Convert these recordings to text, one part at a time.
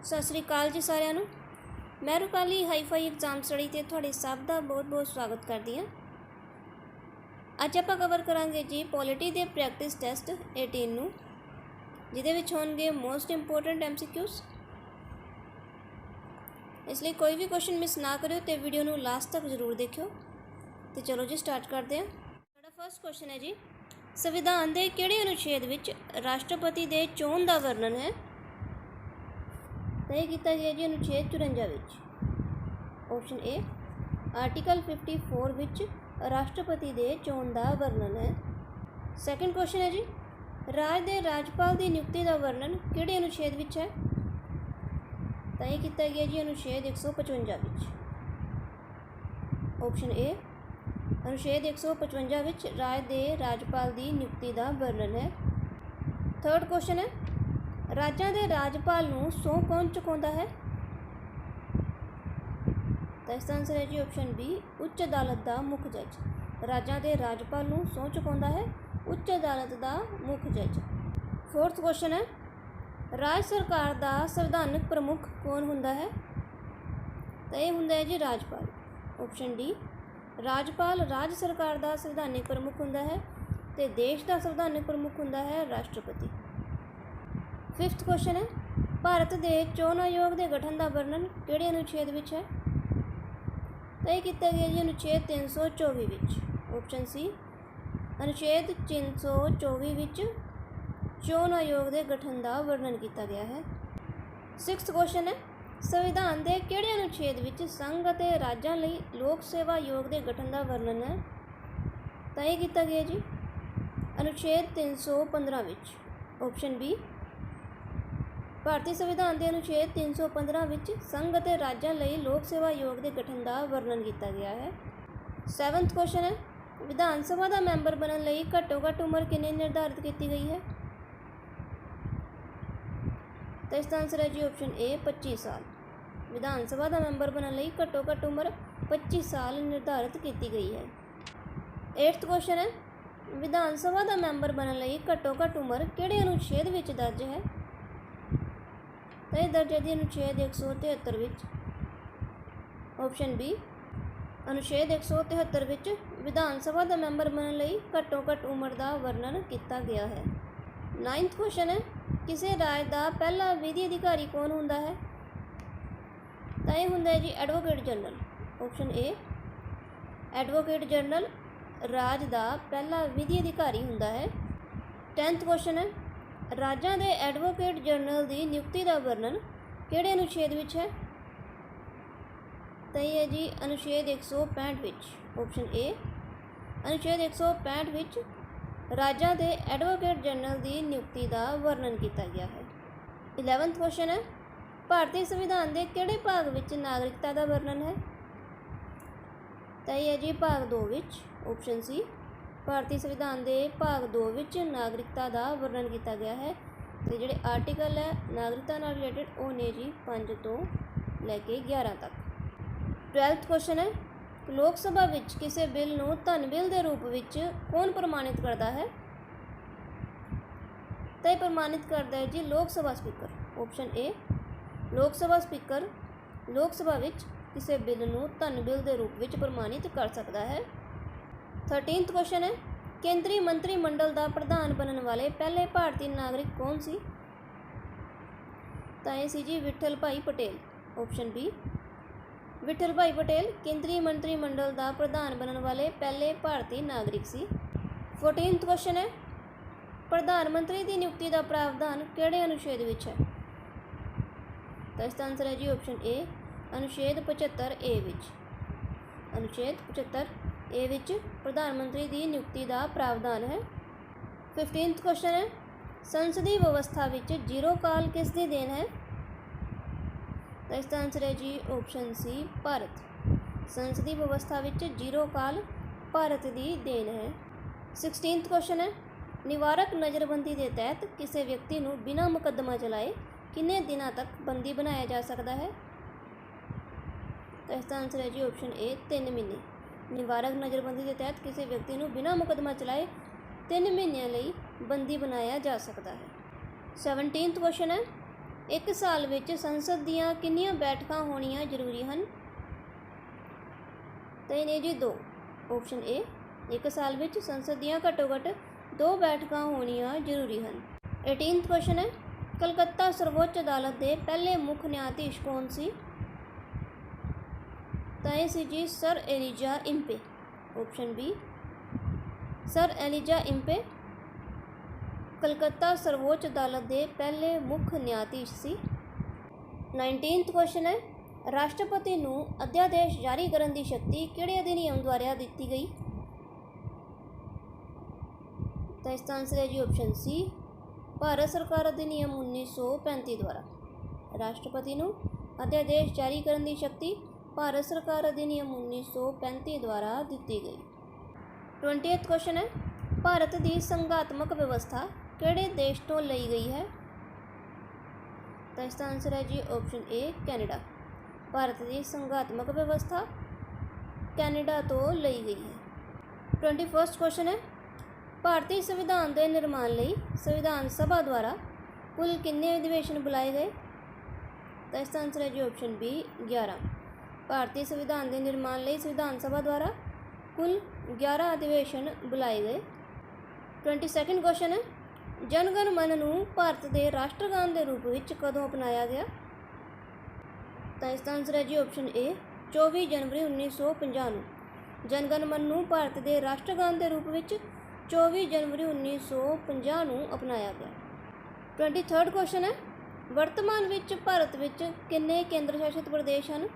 सत श्री अकाल जी सारिਆਂ ਨੂੰ। मैं रूपाली हाईफाई एग्जाम स्टडी ਤੇ ਤੁਹਾਡੇ ਸਭ ਦਾ ਬਹੁਤ-ਬਹੁਤ ਸਵਾਗਤ ਕਰਦੀ ਹਾਂ। ਅੱਜ ਆਪਾਂ ਕਵਰ ਕਰਾਂਗੇ ਜੀ ਪੋਲਿਟੀ ਦੇ ਪ੍ਰੈਕਟਿਸ ਟੈਸਟ 18 ਨੂੰ, ਜਿਹਦੇ ਵਿੱਚ ਹੋਣਗੇ ਮੋਸਟ ਇੰਪੋਰਟੈਂਟ MCQs। ਇਸ ਲਈ ਕੋਈ ਵੀ ਕੁਐਸਚਨ ਮਿਸ ਨਾ ਕਰਿਓ ਤੇ ਵੀਡੀਓ ਨੂੰ ਲਾਸਟ ਤੱਕ ਜ਼ਰੂਰ ਦੇਖਿਓ। ਤੇ ਚਲੋ ਜੀ ਸਟਾਰਟ ਕਰਦੇ ਹਾਂ। ਸਾਡਾ ਫਸਟ ਕੁਐਸਚਨ ਹੈ ਜੀ, ਸੰਵਿਧਾਨ ਦੇ ਕਿਹੜੇ ਅਨੁਛੇਦ ਵਿੱਚ ਰਾਸ਼ਟਰਪਤੀ ਦੇ ਚੋਣ ਦਾ ਵਰਣਨ ਹੈ? तय किया गया जी अनुच्छेद 54 विच। ऑप्शन ए आर्टिकल 54 विच राष्ट्रपति दे चोण दा वर्णन है। सैकेंड क्वेश्चन है जी, राज दे राजपाल की नियुक्ति का वर्णन किहड़े अनुच्छेद विच है? तय किया गया जी अनुच्छेद 155 विच। ऑप्शन ए अनुच्छेद 155 विच राज दे राजपाल की नियुक्ति का वर्णन है। थर्ड क्वेश्चन है, राज्यां दे राजपाल नूं सौं कौन चुकाउंदा है? तो इसका आंसर है जी ऑप्शन बी उच्च अदालत का मुख जज। राज्यां दे राजपाल नूं सौं चुकाउंदा है उच्च अदालत का मुख जज। फोर्थ क्वेश्चन है, राज सरकार का संविधानक प्रमुख कौन हुंदा है? तो यह हुंदा है जी राजपाल। ऑप्शन डी राजपाल राज सरकार का संविधानिक प्रमुख हुंदा है ते देश का संविधानिक प्रमुख हुंदा है राष्ट्रपति। फिफ्थ क्वेश्चन है, भारत के चोण आयोग के गठन का वर्णन किहड़े अनुच्छेद विच है? तय किया गया जी अनुच्छेद 324 विच। ऑप्शन सी अनुच्छेद 324 विच चोण आयोग के गठन का वर्णन किया गया है। सिक्स्थ क्वेश्चन है, संविधान के किहड़े अनुच्छेद विच संघ अते राज्यां लई लोक सेवा आयोग के गठन का वर्णन है? तय किया गया जी अनुच्छेद 315 विच। ऑप्शन बी भारतीय संविधान के अनुच्छेद 315 विच संघ अते राज्यां लई लोक सेवा आयोग के गठन का वर्णन किया गया है। सैवंथ क्वेश्चन है, विधान सभा का मैंबर बनने लई घट्टो घट्ट उम्र कितनी निर्धारित की गई है? तो इसका आंसर है जी ऑप्शन ए 25 साल। विधान सभा का मैंबर बनने लई घट्टो घट्ट उम्र 25 साल निर्धारित की गई है। एट्थ क्वेश्चन है, विधान सभा का मैंबर बनने लई घट्टो घट्ट उम्र किहड़े अनुच्छेद विच दर्ज है? तो यह दर्ज है जी अनुच्छेद 173 विच। ऑप्शन बी अनुच्छेद 173 विच विधान सभा का मैंबर बनने लई घट्टो घट्ट उम्र का वर्णन किया गया है। नाइन्थ क्वेश्चन है, किसी राज का पहला विधि अधिकारी कौन हुंदा है? तो यह हुंदा है जी advocate general. Option A advocate general राज का पहला विधि अधिकारी हुंदा है। टेंथ क्वेश्चन है, राज्यां दे एडवोकेट जनरल की नियुक्ति का वर्णन किहड़े अनुच्छेद विच है? तो यह है जी अनुच्छेद 165 विच। ऑप्शन ए अनुच्छेद 165 विच राज्यां दे एडवोकेट जनरल की नियुक्ति का वर्णन किया गया है। 11th क्वेश्चन है, भारतीय संविधान के किहड़े भाग विच नागरिकता का वर्णन है? तो यह है जी भाग 2 विच। ऑप्शन सी भारतीय संविधान के भाग 2 विच नागरिकता का वर्णन किया गया है। तो जोड़े आर्टिकल है नागरिकता नाल रिलेटेड वो ने जी 5 तो लैके 11 तक। 12th क्वेश्चन है, लोक सभा विच किसी बिल नूं धन बिल के रूप विच कौन प्रमाणित करता है? तो प्रमाणित करता है जी लोक सभा स्पीकर। ऑप्शन ए लोक सभा स्पीकर लोक सभा विच किसी बिल नूं धन बिल के रूप विच प्रमाणित कर सकता है। 13th क्वेश्चन है, केंद्रीय मंत्रिमंडल का प्रधान बनने वाले पहले भारतीय नागरिक कौन सी? तो ये सी जी विठल भाई पटेल। ऑप्शन बी विठल भाई पटेल केंद्रीय मंत्रिमंडल का प्रधान बनने वाले पहले भारतीय नागरिक सी। 14th क्वेश्चन है, प्रधानमंत्री की नियुक्ति का प्रावधान किहड़े अनुच्छेद विच है? तो इसका आंसर है जी ऑप्शन ए अनुच्छेद 75 ए विच। अनुच्छेद 75 ए विच प्रधानमंत्री की नियुक्ति का प्रावधान है। 15th क्वेश्चन है, संसदीय व्यवस्था विच जीरो काल किसकी देन है? तो इसका आंसर है जी ऑप्शन सी भारत। संसदीय व्यवस्था विच जीरो काल भारत की देन है। 16th क्वेश्चन है, निवारक नज़रबंदी के तहत किसी व्यक्ति को बिना मुकदमा चलाए कितने दिनों तक बंदी बनाया जा सकता है? तो इसका आंसर है जी ऑप्शन ए 3 महीने। निवारक नज़रबंदी के तहत किसी व्यक्ति को बिना मुकदमा चलाए 3 महीनों लिए बंदी बनाया जा सकता है। 17th क्वेश्चन है, ਇੱਕ ਸਾਲ ਵਿੱਚ ਸੰਸਦ ਦੀਆਂ ਕਿੰਨੀਆਂ ਬੈਠਕਾਂ ਹੋਣੀਆਂ ਜ਼ਰੂਰੀ ਹਨ? ਤਾਂ ਇਹ ਨੇ ਜੀ 2। ਆਪਸ਼ਨ ਏ, ਇੱਕ ਸਾਲ ਵਿੱਚ ਸੰਸਦ ਦੀਆਂ ਘੱਟੋ ਘੱਟ 2 ਬੈਠਕਾਂ ਹੋਣੀਆਂ ਜ਼ਰੂਰੀ ਹਨ। 18ਵਾਂ ਕੁਐਸਚਨ ਹੈ, ਕਲਕੱਤਾ ਸਰਵੋੱਚ ਅਦਾਲਤ ਦੇ ਪਹਿਲੇ ਮੁੱਖ ਨਿਆਂਧੀਸ਼ ਕੌਣ ਸੀ? ਤਾਂ ਇਹ ਸੀ ਜੀ sir Elijah Impey. Option B, sir Elijah Impey Calcutta ਸਰਵੋੱਚ ਅਦਾਲਤ ਦੇ ਪਹਿਲੇ ਮੁੱਖ ਨਿਆਂਧੀਸ਼ ਸੀ। 19ਵਾਂ ਕੁਐਸਚਨ ਹੈ, ਰਾਸ਼ਟਰਪਤੀ ਨੂੰ ਅਧਿਆਦੇਸ਼ ਜਾਰੀ ਕਰਨ ਦੀ ਸ਼ਕਤੀ ਕਿਹੜੇ ਅਧਿਨਿਯਮ ਦੁਆਰਾ ਦਿੱਤੀ ਗਈ? ਤਾਂ ਇਸ ਦਾ ਆਨਸਰ ਹੈ ਜੀ ਆਪਸ਼ਨ ਸੀ, ਭਾਰਤ ਸਰਕਾਰ ਅਧਿਨਿਯਮ 1935 ਦੁਆਰਾ। ਰਾਸ਼ਟਰਪਤੀ ਨੂੰ ਅਧਿਆਦੇਸ਼ ਜਾਰੀ ਕਰਨ ਦੀ ਸ਼ਕਤੀ ਭਾਰਤ ਸਰਕਾਰ ਅਧਿਨਿਯਮ 1935 ਦੁਆਰਾ ਦਿੱਤੀ ਗਈ। 20ਵਾਂ ਕੁਐਸਚਨ ਹੈ, ਭਾਰਤ ਦੀ ਸੰਘਾਤਮਕ ਵਿਵਸਥਾ ਕਿਹੜੇ ਦੇਸ਼ ਤੋਂ ਲਈ ਗਈ ਹੈ? ਤਾਂ ਇਸ ਦਾ ਆਨਸਰ ਹੈ ਜੀ ਆਪਸ਼ਨ ਏ, ਕੈਨੇਡਾ। ਭਾਰਤ ਦੀ ਸੰਘਾਤਮਕ ਵਿਵਸਥਾ ਕੈਨੇਡਾ ਤੋਂ ਲਈ ਗਈ ਹੈ। 21ਵਾਂ ਕੁਐਸਚਨ ਹੈ, ਭਾਰਤੀ ਸੰਵਿਧਾਨ ਦੇ ਨਿਰਮਾਣ ਲਈ ਸੰਵਿਧਾਨ ਸਭਾ ਦੁਆਰਾ ਕੁੱਲ ਕਿੰਨੇ ਅਧਿਵੇਸ਼ਨ ਬੁਲਾਏ ਗਏ? ਤਾਂ ਇਸ ਦਾ ਆਨਸਰ ਹੈ ਜੀ ਆਪਸ਼ਨ ਬੀ, 11। ਭਾਰਤੀ ਸੰਵਿਧਾਨ ਦੇ ਨਿਰਮਾਣ ਲਈ ਸੰਵਿਧਾਨ ਸਭਾ ਦੁਆਰਾ ਕੁੱਲ 11 ਅਧਿਵੇਸ਼ਨ ਬੁਲਾਏ ਗਏ। 22ਵਾਂ ਕੁਐਸਚਨ ਹੈ, ਜਨ ਗਣ ਮਨ ਨੂੰ ਭਾਰਤ ਦੇ ਰਾਸ਼ਟਰਗਾਨ ਦੇ ਰੂਪ ਵਿੱਚ ਕਦੋਂ ਅਪਣਾਇਆ ਗਿਆ? ਤਾਂ ਇਸ ਦਾ ਆਨਸਰ ਹੈ ਜੀ ਆਪਸ਼ਨ ਏ, 24 ਜਨਵਰੀ 1950 ਨੂੰ ਜਨ ਗਣ ਮਨ ਨੂੰ ਭਾਰਤ ਦੇ ਰਾਸ਼ਟਰਗਾਨ ਦੇ ਰੂਪ ਵਿੱਚ 24 ਜਨਵਰੀ 1950 ਨੂੰ ਅਪਣਾਇਆ ਗਿਆ। 23ਵਾਂ ਕੁਐਸਚਨ ਹੈ, ਵਰਤਮਾਨ ਵਿੱਚ ਭਾਰਤ ਵਿੱਚ ਕਿੰਨੇ ਕੇਂਦਰ ਸ਼ਾਸਿਤ ਪ੍ਰਦੇਸ਼ ਹਨ?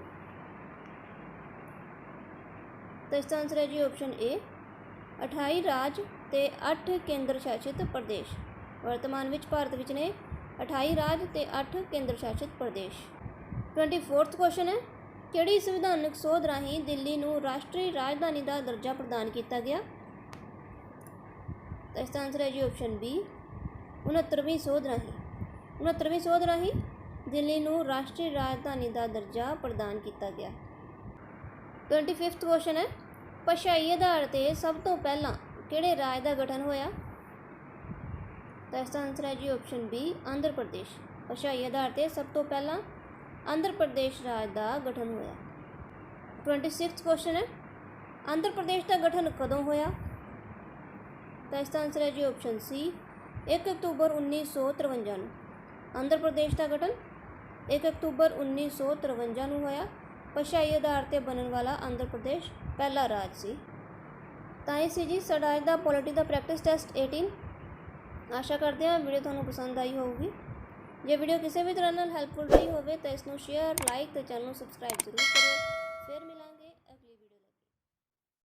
ਤਾਂ ਇਸ ਦਾ ਆਨਸਰ ਹੈ ਜੀ ਆਪਸ਼ਨ ਏ, 28 ਰਾਜ ਤੇ 8 ਕੇਂਦਰ ਸ਼ਾਸਿਤ ਪ੍ਰਦੇਸ਼। ਵਰਤਮਾਨ ਵਿੱਚ ਭਾਰਤ ਵਿੱਚ ਨੇ 28 ਰਾਜ ਤੇ 8 ਕੇਂਦਰ ਸ਼ਾਸਿਤ ਪ੍ਰਦੇਸ਼। 24ਵਾਂ ਕੁਐਸਚਨ ਹੈ, ਕਿਹੜੀ ਸੰਵਿਧਾਨਕ ਸੋਧ ਰਾਹੀਂ ਦਿੱਲੀ ਨੂੰ ਰਾਸ਼ਟਰੀ ਰਾਜਧਾਨੀ ਦਾ ਦਰਜਾ ਪ੍ਰਦਾਨ ਕੀਤਾ ਗਿਆ? ਤਾਂ ਇਸ ਦਾ ਆਨਸਰ ਹੈ ਜੀ ਆਪਸ਼ਨ ਬੀ, 69ਵੀਂ ਸੋਧ ਰਾਹੀਂ। 69ਵੀਂ ਸੋਧ ਰਾਹੀਂ ਦਿੱਲੀ ਨੂੰ ਰਾਸ਼ਟਰੀ ਰਾਜਧਾਨੀ ਦਾ ਦਰਜਾ ਪ੍ਰਦਾਨ ਕੀਤਾ ਗਿਆ। 25ਵਾਂ ਕੁਐਸਚਨ ਹੈ, ਭਾਸ਼ਾਈ ਆਧਾਰ 'ਤੇ ਸਭ ਤੋਂ ਪਹਿਲਾਂ ਕਿਹੜੇ ਰਾਜ ਦਾ ਗਠਨ ਹੋਇਆ? ਤਾਂ ਇਸ ਦਾ ਆਨਸਰ ਹੈ ਜੀ ਆਪਸ਼ਨ ਬੀ, ਆਂਧਰ ਪ੍ਰਦੇਸ਼। ਭਾਸ਼ਾਈ ਆਧਾਰ 'ਤੇ ਸਭ ਤੋਂ ਪਹਿਲਾਂ ਆਂਧਰ ਪ੍ਰਦੇਸ਼ ਰਾਜ ਦਾ ਗਠਨ ਹੋਇਆ। 26ਵਾਂ ਕੁਐਸਚਨ ਹੈ, ਆਂਧਰ ਪ੍ਰਦੇਸ਼ ਦਾ ਗਠਨ ਕਦੋਂ ਹੋਇਆ? ਤਾਂ ਇਸ ਦਾ ਆਨਸਰ ਹੈ ਜੀ ਆਪਸ਼ਨ ਸੀ, 1 ਅਕਤੂਬਰ 1953 ਨੂੰ। ਆਂਧਰ ਪ੍ਰਦੇਸ਼ ਦਾ ਗਠਨ 1 ਅਕਤੂਬਰ 1953 ਨੂੰ ਹੋਇਆ। ਭਾਸ਼ਾਈ ਆਧਾਰ 'ਤੇ ਬਣਨ ਵਾਲਾ ਆਂਧਰ ਪ੍ਰਦੇਸ਼ ਪਹਿਲਾ ਰਾਜ ਸੀ। ਤਾਂ ਇਹ ਸੀ ਜੀ ਸਾਡਾ ਅੱਜ ਦਾ ਪੋਲਿਟੀ ਦਾ ਪ੍ਰੈਕਟਿਸ ਟੈਸਟ 18। ਆਸ਼ਾ ਕਰਦੇ ਹਾਂ ਵੀਡੀਓ ਤੁਹਾਨੂੰ ਪਸੰਦ ਆਈ ਹੋਊਗੀ। ਜੇ ਵੀਡੀਓ ਕਿਸੇ ਵੀ ਤਰ੍ਹਾਂ ਨਾਲ ਹੈਲਪਫੁਲ ਰਹੀ ਹੋਵੇ ਤਾਂ ਇਸ ਨੂੰ ਸ਼ੇਅਰ, ਲਾਈਕ ਤੇ ਚੈਨਲ ਨੂੰ ਸਬਸਕ੍ਰਾਈਬ ਜ਼ਰੂਰ ਕਰਿਓ। ਫਿਰ ਮਿਲਾਂਗੇ।